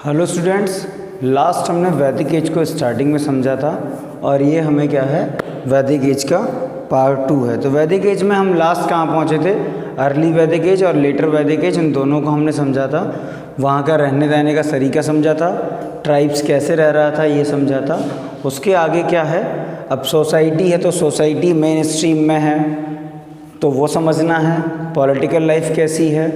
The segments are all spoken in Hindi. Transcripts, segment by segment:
हेलो स्टूडेंट्स, लास्ट हमने वैदिक एज को स्टार्टिंग में समझा था और ये हमें क्या है, वैदिक एज का पार्ट 2 है। तो वैदिक एज में हम लास्ट कहाँ पहुँचे थे? अर्ली वैदिक एज और लेटर वैदिक एज, इन दोनों को हमने समझा था। वहाँ का रहने रहने का तरीका समझा था, ट्राइब्स कैसे रह रहा था ये समझा था। उसके आगे क्या है, अब सोसाइटी है तो सोसाइटी मेन स्ट्रीम में है तो वो समझना है। पॉलिटिकल लाइफ कैसी है,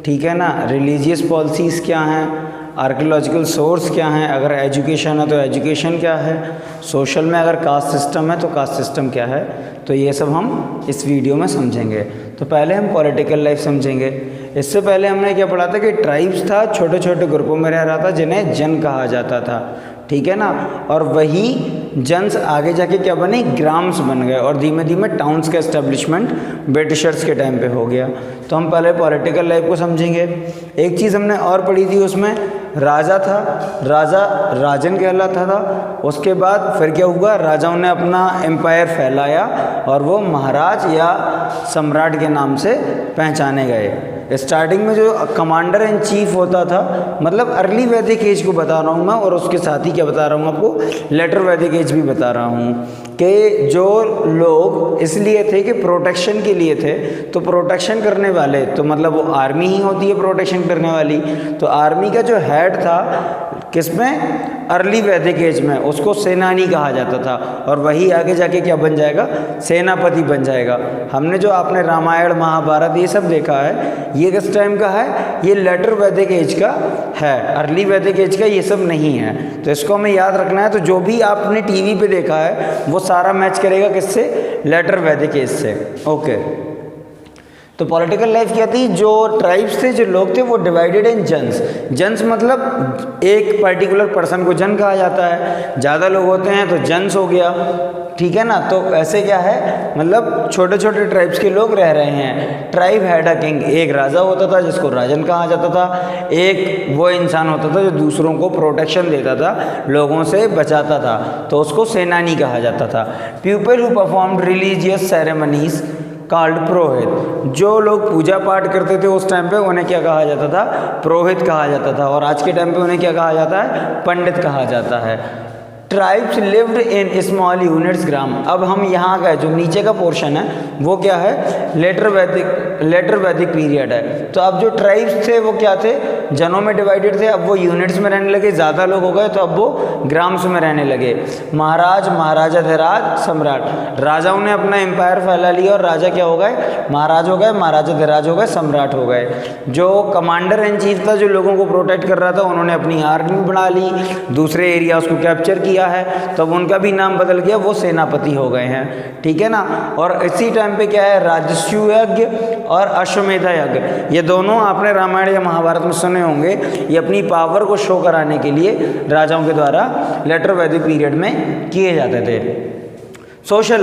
ठीक है ना, रिलीजियस पॉलिसीज़ क्या हैं, आर्कियोलॉजिकल सोर्स क्या हैं, अगर एजुकेशन है तो एजुकेशन क्या है, सोशल में अगर कास्ट सिस्टम है तो कास्ट सिस्टम क्या है, तो ये सब हम इस वीडियो में समझेंगे। तो पहले हम पॉलिटिकल लाइफ समझेंगे। इससे पहले हमने क्या पढ़ा था कि ट्राइब्स था, छोटे छोटे ग्रुपों में रह रहा था जिन्हें जन कहा जाता था, ठीक है ना। और वही जन्स आगे जाके क्या बने, ग्राम्स बन गए और धीमे धीमे टाउन्स का एस्टेब्लिशमेंट ब्रिटिशर्स के टाइम पे हो गया। तो हम पहले पॉलिटिकल लाइफ को समझेंगे। एक चीज़ हमने और पढ़ी थी, उसमें राजा था, राजा राजन कहलाता था। उसके बाद फिर क्या हुआ, राजाओं ने अपना एम्पायर फैलाया और वो महाराज या सम्राट के नाम से पहचाने गए। स्टार्टिंग में जो कमांडर इन चीफ होता था, मतलब अर्ली वैदिक एज को बता रहा हूँ मैं, और उसके साथ ही क्या बता रहा हूँ आपको, लेटर वैदिक एज भी बता रहा हूँ कि जो लोग इसलिए थे कि प्रोटेक्शन के लिए थे, तो प्रोटेक्शन करने वाले तो मतलब वो आर्मी ही होती है प्रोटेक्शन करने वाली। तो आर्मी का जो हेड था किसमें, अर्ली वैदिक एज में, उसको सेनानी कहा जाता था और वही आगे जाके क्या बन जाएगा, सेनापति बन जाएगा। हमने जो आपने रामायण महाभारत ये सब देखा है, ये किस टाइम का है, ये लेटर वैदिक एज का है, अर्ली वैदिक एज का ये सब नहीं है। तो इसको हमें याद रखना है। तो जो भी आपने टीवी पे देखा है वो सारा मैच करेगा किससे, लेटर वैदिक एज से। ओके, तो पॉलिटिकल लाइफ क्या थी, जो ट्राइब्स थे, जो लोग थे, वो डिवाइडेड इन जन्स। जन्स मतलब एक पर्टिकुलर पर्सन को जन कहा जाता है, ज़्यादा लोग होते हैं तो जन्स हो गया, ठीक है ना। तो ऐसे क्या है, मतलब छोटे छोटे ट्राइब्स के लोग रह रहे हैं। ट्राइब हैड अ किंग, एक राजा होता था जिसको राजन कहा जाता था। एक वो इंसान होता था जो दूसरों को प्रोटेक्शन देता था, लोगों से बचाता था, तो उसको सेनानी कहा जाता था। People who performed religious ceremonies called purohit, जो लोग पूजा पाठ करते थे उस टाइम पे उन्हें क्या कहा जाता था, पुरोहित कहा जाता था। और आज के टाइम पे उन्हें क्या कहा जाता है, पंडित कहा जाता है। Tribes lived in small units gram. अब हम यहाँ का जो नीचे का पोर्शन है वो क्या है, लेटर वैदिक पीरियड है। तो अब जो ट्राइब्स थे वो क्या थे, जनों में डिवाइडेड थे, अब वो यूनिट्स में रहने लगे, ज़्यादा लोग हो गए तो अब वो ग्राम्स में रहने लगे। महाराज, महाराजाधिराज, सम्राट, राजाओं ने अपना एम्पायर फैला लिया और राजा क्या हो गए, महाराज हो गए, महाराजाधिराज हो गए, सम्राट हो गए। जो कमांडर इन चीफ था, जो लोगों को प्रोटेक्ट कर रहा था, उन्होंने अपनी आर्मी बढ़ा ली, दूसरे एरियाज को कैप्चर किया है, तब उनका भी नाम बदल गया, वो सेनापति हो गए हैं, ठीक है ना। और इसी टाइम पे क्या है, राजस्व यज्ञ और अश्वमेध यज्ञ, ये दोनों आपने रामायण या महाभारत में सुने होंगे। ये अपनी पावर को शो कराने के लिए राजाओं के द्वारा लेटर वैदिक पीरियड में किए जाते थे। सोशल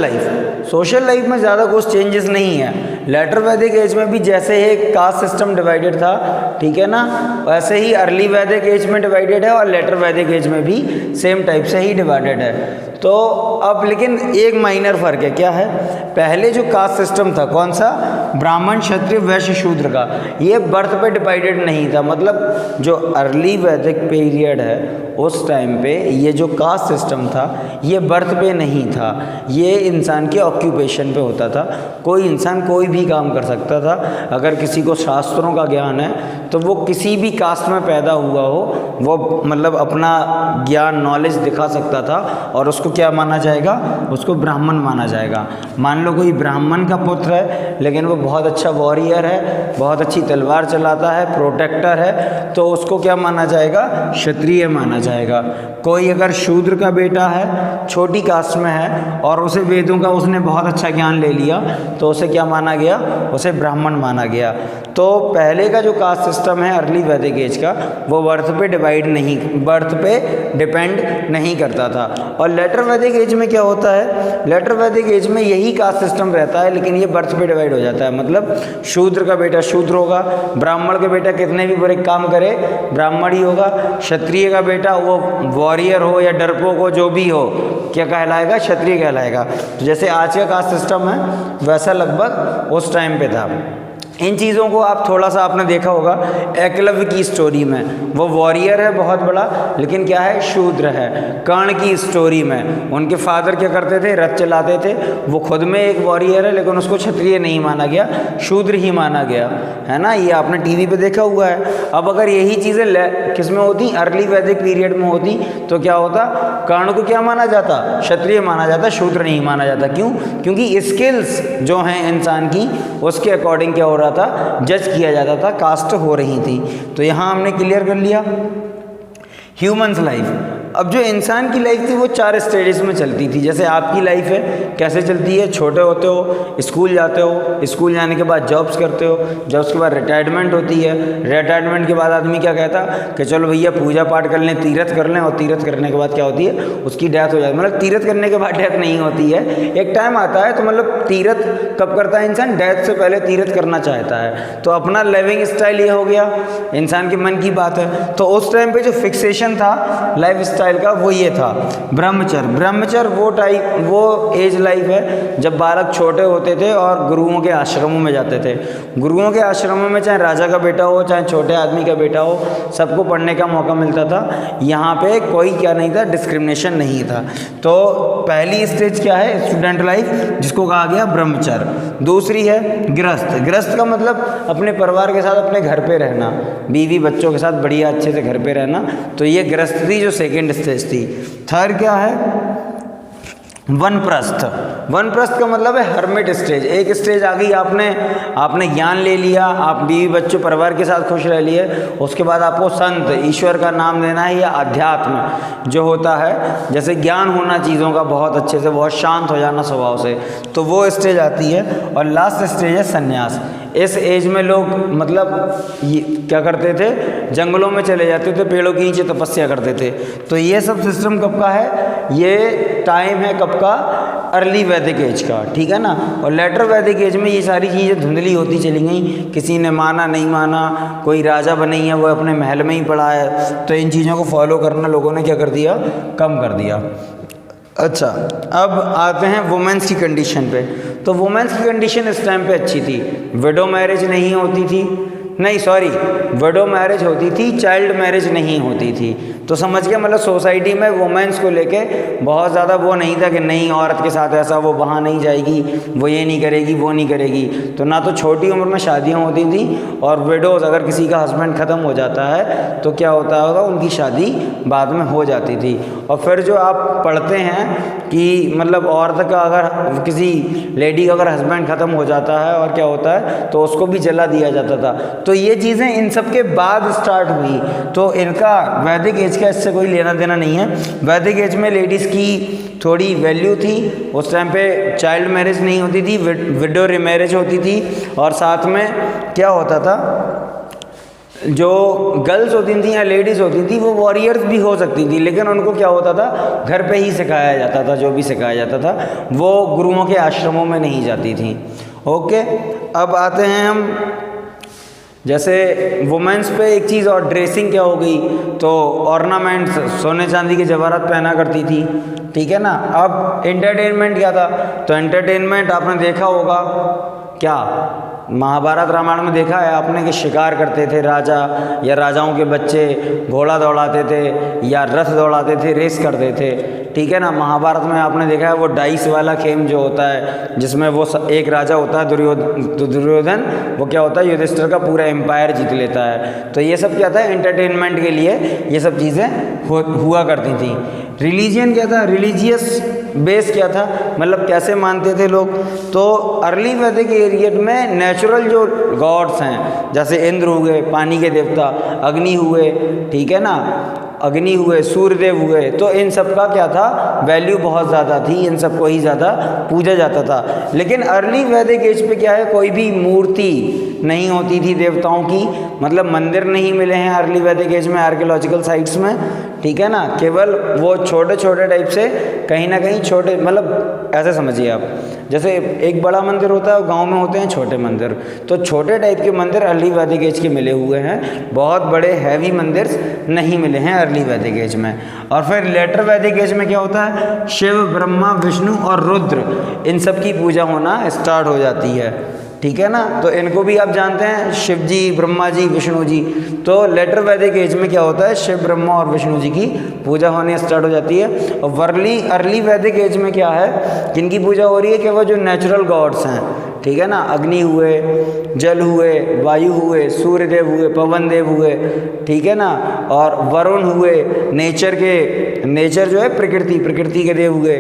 लाइफ में ज़्यादा कुछ चेंजेस नहीं है। लेटर वैदिक एज में भी जैसे ही कास्ट सिस्टम डिवाइडेड था, ठीक है ना, वैसे ही अर्ली वैदिक एज में डिवाइडेड है और लेटर वैदिक एज में भी सेम टाइप से ही डिवाइडेड है। तो अब लेकिन एक माइनर फ़र्क है, क्या है, पहले जो कास्ट सिस्टम था, कौन सा, ब्राह्मण, क्षत्रिय, वैश्य, शूद्र का, ये बर्थ पे डिवाइडेड नहीं था। मतलब जो अर्ली वैदिक पीरियड है उस टाइम पे ये जो कास्ट सिस्टम था ये बर्थ पे नहीं था, ये इंसान के ऑक्यूपेशन पे होता था। कोई इंसान कोई भी काम कर सकता था। अगर किसी को शास्त्रों का ज्ञान है तो वो किसी भी कास्ट में पैदा हुआ हो, वो मतलब अपना ज्ञान, नॉलेज दिखा सकता था और उसको क्या माना जाएगा, उसको ब्राह्मण माना जाएगा। मान लो कोई ब्राह्मण का पुत्र है लेकिन वो बहुत अच्छा वॉरियर है, बहुत अच्छी तलवार चलाता है, प्रोटेक्टर है, तो उसको क्या माना जाएगा, क्षत्रिय माना जाएगा। कोई अगर शूद्र का बेटा है, छोटी कास्ट में है और उसे वेदों का उसने बहुत अच्छा ज्ञान ले लिया, तो उसे क्या माना गया, उसे ब्राह्मण माना गया। तो पहले का जो कास्ट सिस्टम है अर्ली वैदिक एज का, वो बर्थ पे डिपेंड नहीं करता था। और लेटर वैदिक एज में क्या होता है, लेटर वैदिक एज में यही कास्ट सिस्टम रहता है लेकिन ये बर्थ पे डिवाइड हो जाता है। मतलब शूद्र का बेटा शूद्र होगा, ब्राह्मण का बेटा कितने भी बुरे काम करे ब्राह्मण ही होगा, क्षत्रिय का बेटा वो वॉरियर हो या डरपोक हो, जो भी हो, क्या कहलाएगा, क्षत्रिय कहलाएगा। तो जैसे आज का कास्ट सिस्टम है वैसा लगभग उस टाइम पे था। इन चीज़ों को आप थोड़ा सा आपने देखा होगा एकलव्य की स्टोरी में, वो वॉरियर है बहुत बड़ा, लेकिन क्या है, शूद्र है। कर्ण की स्टोरी में उनके फादर क्या करते थे, रथ चलाते थे, वो खुद में एक वॉरियर है लेकिन उसको क्षत्रिय नहीं माना गया, शूद्र ही माना गया, है ना, ये आपने टीवी पे देखा हुआ है। अब अगर यही चीज़ें किस में होती, अर्ली वैदिक पीरियड में होती, तो क्या होता, कर्ण को क्या माना जाता, क्षत्रिय माना जाता, शूद्र नहीं माना जाता। क्यों? क्योंकि स्किल्स जो हैं इंसान की उसके अकॉर्डिंग क्या हो रहा था, जज किया जाता था, कास्ट हो रही थी। तो यहाँ हमने क्लियर कर लिया ह्यूमन्स लाइफ। अब जो इंसान की लाइफ थी वो 4 स्टेजेस में चलती थी। जैसे आपकी लाइफ है, कैसे चलती है, छोटे होते हो, स्कूल जाते हो, स्कूल जाने के बाद जॉब्स करते हो, जॉब्स के बाद रिटायरमेंट होती है, रिटायरमेंट के बाद आदमी क्या कहता कि चलो भैया पूजा पाठ कर लें, तीर्थ कर लें, और तीर्थ करने के बाद क्या होती है, उसकी डेथ हो जाती है। मतलब तीर्थ करने के बाद डेथ नहीं होती है, एक टाइम आता है, तो मतलब तीर्थ कब करता है इंसान, डेथ से पहले तीर्थ करना चाहता है। तो अपना लिविंग स्टाइल ये हो गया, इंसान के मन की बात है। तो उस टाइम पे जो फिक्सेशन था लाइफ स्टाइल का, वो ये था ब्रह्मचर्य। ब्रह्मचर्य वो एज लाइफ है जब बालक छोटे होते थे और गुरुओं के आश्रमों में जाते थे। गुरुओं के आश्रमों में चाहे राजा का बेटा हो, चाहे छोटे आदमी का बेटा हो, सबको पढ़ने का मौका मिलता था। यहाँ पे कोई क्या नहीं था, डिस्क्रिमिनेशन नहीं था। तो पहली स्टेज क्या है, स्टूडेंट लाइफ, जिसको कहा गया ब्रह्मचर्य। दूसरी है गृहस्थ। गृहस्थ का मतलब अपने परिवार के साथ अपने घर पे रहना, बीवी बच्चों के साथ बढ़िया अच्छे से घर पे रहना। तो ये गृहस्थ थी जो सेकेंड स्टेज थी। थर्ड क्या है, वनप्रस्थ। वनप्रस्थ का मतलब है हर्मिट स्टेज। एक स्टेज आ गई, आपने ज्ञान ले लिया, आप बीवी बच्चों परिवार के साथ खुश रह लिए, उसके बाद आपको संत ईश्वर का नाम लेना है, या अध्यात्म जो होता है, जैसे ज्ञान होना चीज़ों का बहुत अच्छे से, बहुत शांत हो जाना स्वभाव से, तो वो स्टेज आती है। और लास्ट स्टेज है संन्यास। इस एज में लोग मतलब ये क्या करते थे, जंगलों में चले जाते थे, पेड़ों के नीचे तपस्या करते थे। तो ये सब सिस्टम कब का है, ये टाइम है कब का, अर्ली वैदिक एज का, ठीक है ना। और लेटर वैदिक एज में ये सारी चीज़ें धुंधली होती चली गई, किसी ने माना नहीं माना, कोई राजा बने है वो अपने महल में ही पड़ा है, तो इन चीज़ों को फॉलो करना लोगों ने क्या कर दिया, कम कर दिया। अच्छा, अब आते हैं वुमेन्स की कंडीशन पे। तो वुमेन्स की कंडीशन इस टाइम पे अच्छी थी, विडो मैरिज नहीं होती थी, नहीं सॉरी, विडो मैरिज होती थी, चाइल्ड मैरिज नहीं होती थी। तो समझ गया, मतलब सोसाइटी में वुमेन्स को लेके बहुत ज़्यादा वो नहीं था कि नहीं औरत के साथ ऐसा, वो वहाँ नहीं जाएगी, वो ये नहीं करेगी, वो नहीं करेगी। तो ना तो छोटी उम्र में शादियाँ होती थी, और विडोज़ अगर किसी का हस्बैंड ख़त्म हो जाता है तो क्या होता होगा, उनकी शादी बाद में हो जाती थी। और फिर जो आप पढ़ते हैं कि मतलब औरत का अगर किसी लेडी का अगर हस्बैंड ख़त्म हो जाता है और क्या होता है, तो उसको भी जला दिया जाता था। तो ये चीज़ें इन सब के बाद स्टार्ट हुई। तो इनका वैदिक एज का इससे कोई लेना देना नहीं है। वैदिक एज में लेडीज़ की थोड़ी वैल्यू थी, उस टाइम पे चाइल्ड मैरिज नहीं होती थी, विडो रिमैरिज होती थी। और साथ में क्या होता था, जो गर्ल्स होती थी या लेडीज़ होती थी वो वॉरियर्स भी हो सकती थी, लेकिन उनको क्या होता था, घर पे ही सिखाया जाता था, जो भी सिखाया जाता था, वो गुरुओं के आश्रमों में नहीं जाती थी। ओके, अब आते हैं हम, जैसे वुमेन्स पे एक चीज़ और, ड्रेसिंग क्या हो गई, तो ऑर्नामेंट्स, सोने चांदी के जवाहरात पहना करती थी, ठीक है ना। अब एंटरटेनमेंट क्या था, तो एंटरटेनमेंट आपने देखा होगा, क्या महाभारत रामायण में देखा है आपने कि शिकार करते थे राजा या राजाओं के बच्चे, घोड़ा दौड़ाते थे या रथ दौड़ाते थे, रेस करते थे, ठीक है ना। महाभारत में आपने देखा है वो डाइस वाला खेम जो होता है, जिसमें वो एक राजा होता है दुर्योधन, वो क्या होता है, युधिष्ठिर का पूरा एम्पायर जीत लेता है। तो ये सब क्या था, एंटरटेनमेंट के लिए ये सब चीज़ें हुआ करती थी। रिलीजियन क्या था, रिलीजियस बेस क्या था, मतलब कैसे मानते थे लोग, तो अर्ली वैदिक पीरियड में नेचुरल जो गॉड्स हैं, जैसे इंद्र हुए पानी के देवता, अग्नि हुए, ठीक है ना, अग्नि हुए, सूर्यदेव हुए, तो इन सब का क्या था, वैल्यू बहुत ज़्यादा थी, इन सबको ही ज़्यादा पूजा जाता था। लेकिन अर्ली वैदिक एज पे क्या है, कोई भी मूर्ति नहीं होती थी देवताओं की, मतलब मंदिर नहीं मिले हैं अर्ली वैदिक एज में आर्कियोलॉजिकल साइट्स में, ठीक है ना। केवल वो छोटे छोटे टाइप से कहीं ना कहीं छोटे, मतलब ऐसे समझिए आप, जैसे एक बड़ा मंदिर होता है, गांव में होते हैं छोटे मंदिर, तो छोटे टाइप के मंदिर अर्ली वैदिक एज के मिले हुए हैं, बहुत बड़े हैवी मंदिर नहीं मिले हैं अर्ली वैदिक एज में। और फिर लेटर वैदिक एज में क्या होता है, शिव, ब्रह्मा, विष्णु और रुद्र, इन सब की पूजा होना स्टार्ट हो जाती है, ठीक है ना। तो इनको भी आप जानते हैं, शिव जी, ब्रह्मा जी, विष्णु जी। तो लेटर वैदिक एज में क्या होता है, शिव, ब्रह्मा और विष्णु जी की पूजा होनी स्टार्ट हो जाती है। और अर्ली वैदिक एज में क्या है, किनकी पूजा हो रही है कि वो जो नेचुरल गॉड्स हैं, ठीक है ना, अग्नि हुए, जल हुए, वायु हुए, सूर्य देव हुए, पवन देव हुए, ठीक है ना, और वरुण हुए, नेचर जो है प्रकृति के देव हुए,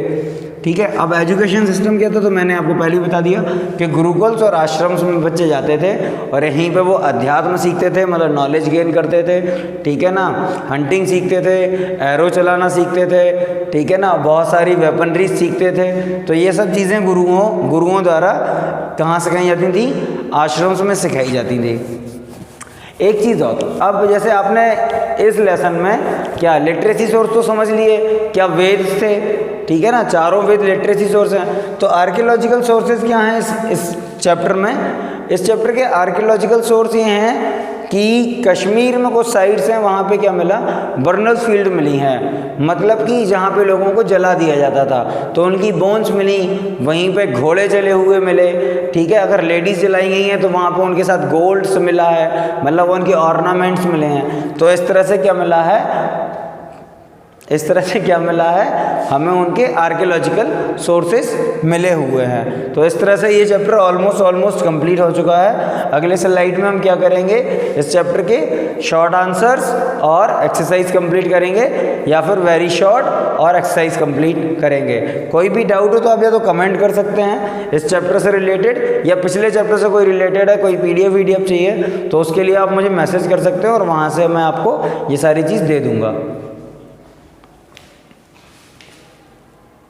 ठीक है। अब एजुकेशन सिस्टम क्या था, तो मैंने आपको पहले ही बता दिया कि गुरुकुल्स और आश्रम्स में बच्चे जाते थे और यहीं पे वो अध्यात्म सीखते थे, मतलब नॉलेज गेन करते थे, ठीक है ना, हंटिंग सीखते थे, एरो चलाना सीखते थे, ठीक है ना, बहुत सारी वेपनरी सीखते थे। तो ये सब चीज़ें गुरुओं द्वारा कहाँ सिखाई जाती थी, आश्रम्स में सिखाई जाती थी। एक चीज़ और, अब जैसे आपने इस लेसन में क्या लिटरेसी सोर्स तो समझ लिए, क्या वेद थे, ठीक है ना, चारों वेद लिटरेसी सोर्स हैं। तो आर्कियोलॉजिकल सोर्सेज क्या हैं इस चैप्टर में, इस चैप्टर के आर्कियोलॉजिकल सोर्स ये हैं कि कश्मीर में कुछ साइट्स हैं, वहाँ पे क्या मिला, बर्नल फील्ड मिली हैं, मतलब कि जहाँ पे लोगों को जला दिया जाता था, तो उनकी बोन्स मिली, वहीं पे घोड़े जले हुए मिले, ठीक है। अगर लेडीज़ जलाई गई हैं तो वहाँ पे उनके साथ गोल्ड्स मिला है, मतलब उनके ऑर्नामेंट्स मिले हैं। तो इस तरह से क्या मिला है, हमें उनके आर्कियोलॉजिकल सोर्सेस मिले हुए हैं। तो इस तरह से ये चैप्टर ऑलमोस्ट कंप्लीट हो चुका है। अगले स्लाइड में हम क्या करेंगे, इस चैप्टर के शॉर्ट आंसर्स और एक्सरसाइज कंप्लीट करेंगे, या फिर वेरी शॉर्ट और एक्सरसाइज कंप्लीट करेंगे। कोई भी डाउट हो तो आप या तो कमेंट कर सकते हैं इस चैप्टर से रिलेटेड, या पिछले चैप्टर से कोई रिलेटेड है, कोई PDF चाहिए तो उसके लिए आप मुझे मैसेज कर सकते हैं और वहाँ से मैं आपको ये सारी चीज़ दे दूँगा।